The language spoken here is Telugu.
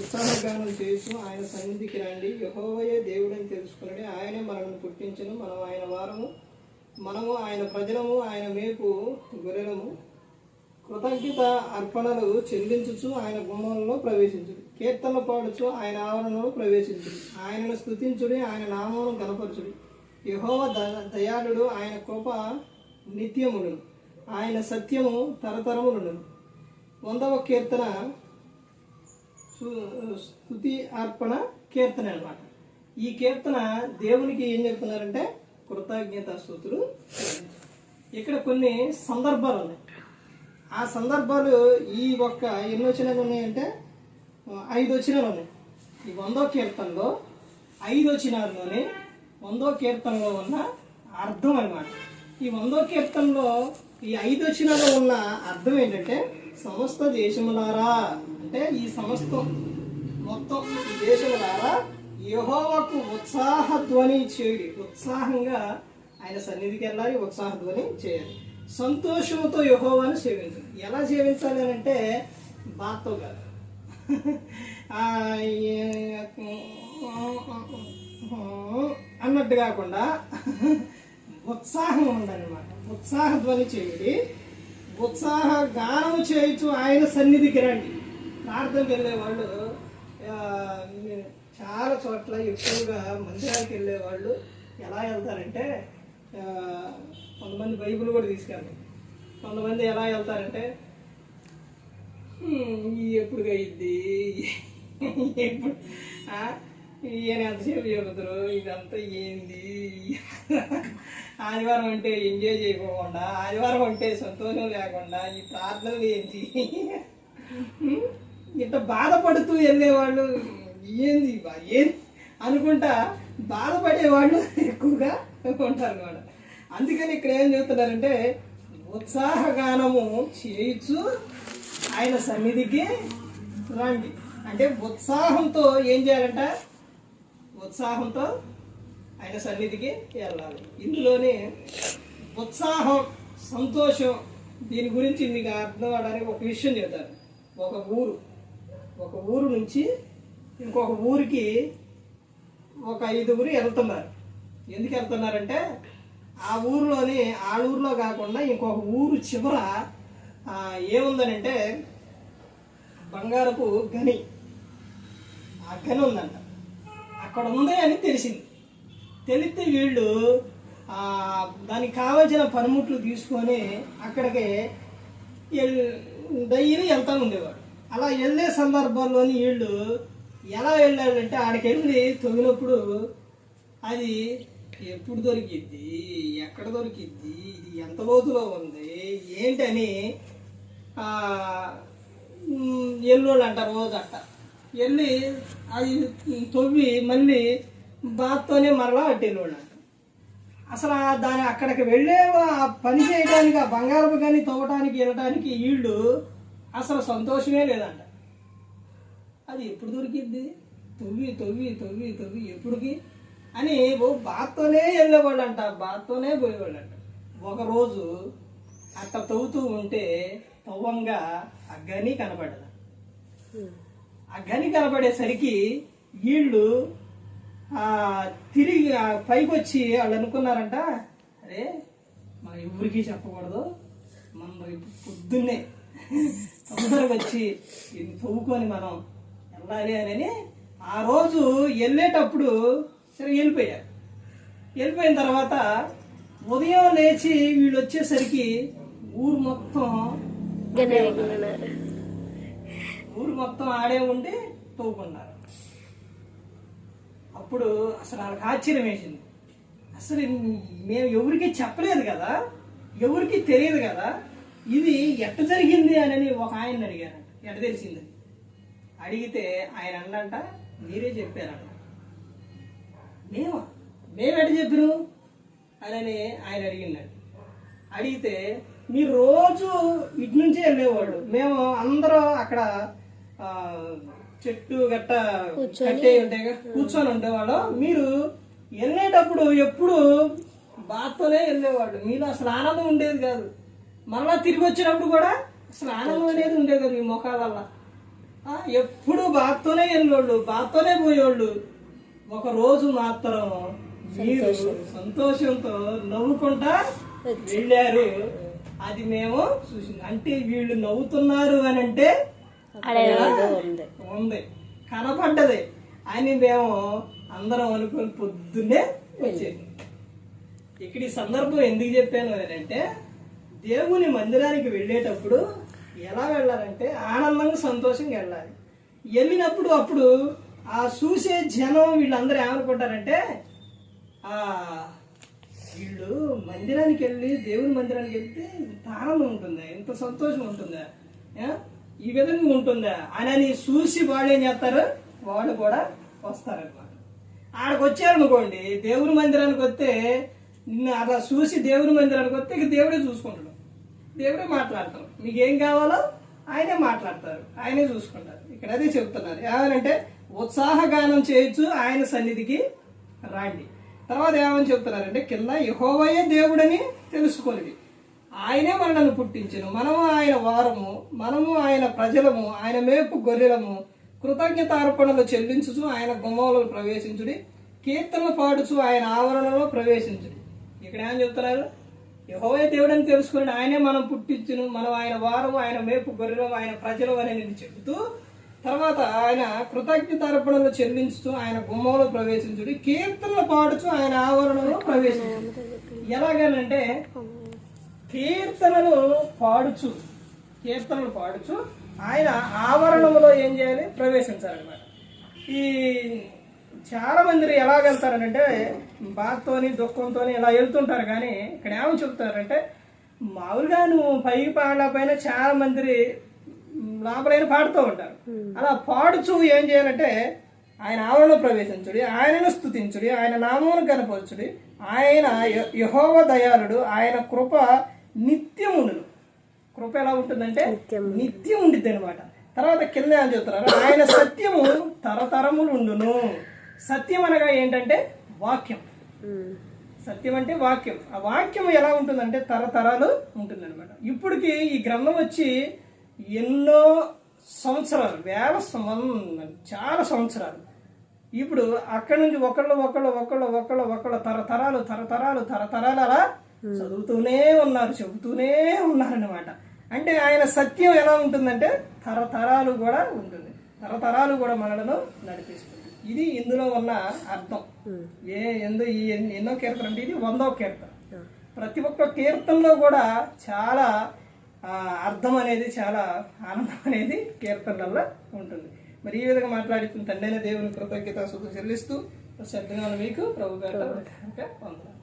ఉత్సాహగానం చేస్తూ ఆయన సన్నిధికి రండి. యెహోవాయే దేవుడని తెలుసుకునండి. ఆయనే మనల్ని పుట్టించను. మనం ఆయన వారము, మనము ఆయన ప్రజలము, ఆయన మేపు గొర్రెలము. కృతజ్ఞత అర్పణలు చెల్లించుచు ఆయన గుమ్మంలో ప్రవేశించుడు. కీర్తనలు పాడుచు ఆయన ఆవరణలో ప్రవేశించుడు. ఆయనను స్తుతించుడి, ఆయన నామమును గణపరచుడి. యెహోవా దయాళుడు, ఆయన కృప నిత్యముడును, ఆయన సత్యము తరతరములుండును. 100వ కీర్తన స్తుతి అర్పణ కీర్తన అన్నమాట. ఈ కీర్తన దేవునికి ఏం చెప్తున్నారంటే కృతజ్ఞత స్తుతులు. ఇక్కడ కొన్ని సందర్భాలు ఉన్నాయి. ఆ సందర్భాలు ఈ ఒక్క ఎన్ని వచనాలు ఉన్నాయంటే 5 వచనాలు ఉన్నాయి. ఈ 100వ కీర్తనలో 5 వచనాల్లోనే 100వ కీర్తనలో ఉన్న అర్థం అన్నమాట. ఈ 100వ కీర్తనలో ఈ 5 వచనాల్లో ఉన్న అర్థం ఏంటంటే సమస్త దేశములారా, అంటే ఈ సమస్తం మొత్తం ఈ దేశములారా యెహోవాకు ఉత్సాహ ధ్వని చేయుడి. ఉత్సాహంగా ఆయన సన్నిధికి వెళ్ళాలి, ఉత్సాహ ధ్వని చేయాలి. సంతోషంతో యెహోవాను సేవించాలి. ఎలా సేవించాలి అని అంటే బాధతో కాదు, అన్నట్టు కాకుండా ఉత్సాహం ఉందన్నమాట. ఉత్సాహ ధ్వని చేయుడి. ఉత్సాహ గానము చేయొచ్చు ఆయన సన్నిధికి రండి. ప్రార్థనకి వెళ్ళేవాళ్ళు చాలా చోట్ల ఎక్కువగా మందిరానికి వెళ్ళేవాళ్ళు ఎలా వెళ్తారంటే కొంతమంది బైబిల్ కూడా తీసుకెళ్తారు. కొంతమంది ఎలా వెళ్తారంటే ఎప్పుడు అయ్యిద్ది, ఎప్పుడు ఈయన ఎంతసేపు చెబుతారు, ఇదంతా ఏంది, ఆదివారం అంటే ఎంజాయ్ చేయకుండా, ఆదివారం అంటే సంతోషం లేకుండా ఈ ప్రార్థనలు ఏంటి, ఇంత బాధపడుతూ వెళ్ళేవాళ్ళు ఏంది అనుకుంటా బాధపడేవాళ్ళు ఎక్కువగా ఉంటారు అన్నమాట. అందుకని ఇక్కడ ఏం చెబుతున్నారంటే ఉత్సాహగానము చేయొచ్చు ఆయన సన్నిధికి రండి. అంటే ఉత్సాహంతో ఏం చేయాలంట, ఉత్సాహంతో ఆయన సన్నిధికి వెళ్ళాలి. ఇందులోనే ఉత్సాహం, సంతోషం, దీని గురించి మీకు అర్థం అవడానికి ఒక విషయం చెప్తారు. ఒక ఊరు నుంచి ఇంకొక ఊరికి ఒక 5గురు వెళ్తున్నారు. ఎందుకు వెళ్తున్నారంటే ఆ ఊరిలోని ఆ ఊరిలో కాకుండా ఇంకొక ఊరు చివర ఏముందనంటే బంగారపు గని, ఆ గని ఉందంట. అక్కడ ఉంది అని తెలిసింది. తెలిస్తే వీళ్ళు దానికి కావాల్సిన పనిముట్లు తీసుకొని అక్కడికి డైలీ వెళ్తూ ఉండేవాడు. అలా వెళ్ళే సందర్భాల్లోని వీళ్ళు ఎలా వెళ్ళాడంటే ఆడికి వెళ్ళి తొమ్మినప్పుడు అది ఎప్పుడు దొరికిద్ది, ఎక్కడ దొరికిద్ది, ఇది ఎంత లోతులో ఉంది ఏంటని ఎల్లోళ్ళు అంటారు. రోజు అట్ట వెళ్ళి అది తవ్వి మళ్ళీ బాత్తోనే మరలా అట్టు వెళ్ళోళ్ళు అంట. అసలు దాని అక్కడికి వెళ్ళే పని చేయడానికి, ఆ బంగారపు కానీ తవ్వటానికి వెళ్ళటానికి వీళ్ళు అసలు సంతోషమే లేదంట. అది ఎప్పుడు దొరికిద్ది, తవ్వి తవ్వి తవ్వి తవ్వి ఎప్పుడుకి అని బాత్తోనే వెళ్ళేవాళ్ళంట, బాత్తోనే పోయేవాళ్ళంట. ఒకరోజు అట్ట తవ్వుతూ ఉంటే తవ్వంగా ఆ గని కనపడదు. ఆ గని కనపడేసరికి వీళ్ళు తిరిగి పైకి వచ్చి వాళ్ళు అనుకున్నారంట, అరే మనం ఎవరికి చెప్పకూడదు, మనం పొద్దున్నే తొందరగా వచ్చి ఇది తవ్వుకొని మనం వెళ్ళాలి అని ఆ రోజు వెళ్ళేటప్పుడు సరే వెళ్ళిపోయారు. వెళ్ళిపోయిన తర్వాత ఉదయం లేచి వీళ్ళు వచ్చేసరికి ఊరు మొత్తం ఆడే ఉండి తవ్వుకున్నారు. అప్పుడు అసలు వాళ్ళకి ఆశ్చర్యం వేసింది. అసలు మేము ఎవరికి చెప్పలేదు కదా, ఎవరికి తెలియదు కదా, ఇది ఎట్ట జరిగింది అని ఒక ఆయన అడిగారంట. ఎట్ట తెలిసింది అడిగితే ఆయన అన్నంట, మీరే చెప్పారంట. మేమెట చెప్పిరు అని ఆయన అడిగిందంట. అడిగితే మీరు రోజు ఇటు నుంచే వెళ్ళేవాళ్ళు, మేము అందరూ అక్కడ చెట్టు గట్ట కట్టే ఉంటాయి కూర్చొని ఉండేవాళ్ళం, మీరు వెళ్ళేటప్పుడు ఎప్పుడు బాత్తోనే వెళ్ళేవాళ్ళు, మీలో అసలు ఆనందం ఉండేది కాదు, మరలా తిరిగి వచ్చినప్పుడు కూడా అసలు ఆనందం అనేది ఉండేది కాదు మీ ముఖాలల్లా ఎప్పుడు బాధతోనే వెళ్ళోళ్ళు, బాధతోనే పోయేవాళ్ళు. ఒక రోజు మాత్రం మీరు సంతోషంతో నవ్వుకుంటా వెళ్ళారు. అది మేము చూసింది. అంటే వీళ్ళు నవ్వుతున్నారు అని అంటే ఉంది, కనపడ్డది అని మేము అందరం అనుకుని పొద్దున్నే వచ్చేది. ఇక్కడ ఈ సందర్భం ఎందుకు చెప్పాను అని అంటే, దేవుని మందిరానికి వెళ్ళేటప్పుడు ఎలా వెళ్ళాలంటే ఆనందంగా సంతోషంగా వెళ్ళాలి. వెళ్ళినప్పుడు అప్పుడు ఆ చూసే జనం వీళ్ళందరూ ఏమనుకుంటారంటే, వీళ్ళు మందిరానికి వెళ్ళి దేవుని మందిరానికి వెళ్తే ఇంత ఆనందం ఉంటుందా, ఇంత సంతోషం ఉంటుందా, ఈ విధంగా ఉంటుందా అని చూసి వాళ్ళు ఏం చేస్తారు, వాళ్ళు కూడా వస్తారన్నమాట. ఆడకు వచ్చారనుకోండి, దేవుని మందిరానికి వస్తే నిన్ను అలా చూసి దేవుని మందిరానికి వస్తే ఇక దేవుడే చూసుకుంటాడు, దేవుడే మాట్లాడతారు. మీకు ఏం కావాలో ఆయనే మాట్లాడతారు, ఆయనే చూసుకుంటారు. ఇక్కడ అదే చెప్తున్నారు. ఏమనంటే ఉత్సాహగానం చేయొచ్చు, ఆయన సన్నిధికి రాండి. తర్వాత ఏమని చెప్తున్నారంటే కింద యెహోవాయే దేవుడని తెలుసుకోండి, ఆయనే మనల్ని పుట్టించను, మనము ఆయన వారము, మనము ఆయన ప్రజలము, ఆయన మేపు గొర్రెలము, కృతజ్ఞత అర్పణలు చెల్లించుచు ఆయన గుమ్మములో ప్రవేశించుడి, కీర్తనలు పాడుచు ఆయన ఆవరణలో ప్రవేశించుడి. ఇక్కడ ఏమని చెప్తున్నారు, యెహోవాయే దేవుడని తెలుసుకుని ఆయనే మనం పుట్టించును, మనం ఆయన వారము, ఆయన మేపు గొర్రెలము, ఆయన ప్రజలు అని చెబుతూ తర్వాత ఆయన కృతజ్ఞత అర్పణలు చెల్లించుతూ ఆయన గుమ్మంలో ప్రవేశించుడి, కీర్తనలు పాడుచు ఆయన ఆవరణలో ప్రవేశించుడు. ఎలాగనంటే కీర్తనలు పాడుచు ఆయన ఆవరణంలో ఏం చేయాలి, ప్రవేశించాలన్నమాట. ఈ చాలా మంది ఎలా వెళ్తారనంటే బాధతోని దుఃఖంతోని ఇలా వెళ్తుంటారు. కానీ ఇక్కడ ఏమని చెప్తారంటే, మామూలుగా నువ్వు పైకి పాడలేకపోయినా చాలా మంది లోపలైనా పాడుతూ ఉంటారు. అలా పాడుచు ఏం చేయాలంటే ఆయన ఆవరణలో ప్రవేశించుడి, ఆయనను స్తుతించుడి, ఆయన నామమును కనపరచుడి, ఆయన యెహోవా దయాళుడు, ఆయన కృప నిత్యముండును. కృప ఎలా ఉంటుందంటే నిత్యం ఉండిద్ది అనమాట. తర్వాత కింద ఏం చెప్తున్నారు, ఆయన సత్యము తరతరములు ఉండును. సత్యం అనగా ఏంటంటే వాక్యం. సత్యం అంటే వాక్యం. ఆ వాక్యం ఎలా ఉంటుందంటే తరతరాలు ఉంటుంది అనమాట. ఇప్పటికి ఈ గ్రంథం వచ్చి ఎన్నో సంవత్సరాలు, చాలా సంవత్సరాలు. ఇప్పుడు అక్కడి నుంచి ఒకళ్ళు తరతరాలు అలా చదువుతూనే ఉన్నారు, చెబుతూనే ఉన్నారన్నమాట. అంటే ఆయన సత్యం ఎలా ఉంటుందంటే తరతరాలు కూడా ఉంటుంది, తరతరాలు కూడా మనలను నడిపిస్తుంది. ఇది ఇందులో ఉన్న అర్థం. ఎన్నో కీర్తన అంటే ఇది 100వ కీర్తన. ప్రతి ఒక్క కీర్తనలో కూడా చాలా అర్థం అనేది, చాలా ఆనందం అనేది కీర్తనల్లో ఉంటుంది. మరి ఈ విధంగా మాట్లాడుతున్న తండ్రి అయిన దేవుని కృతజ్ఞత స్తుతులు చెల్లిస్తూ శ్రద్ధగా మీకు ప్రభు గారు వందనాలు.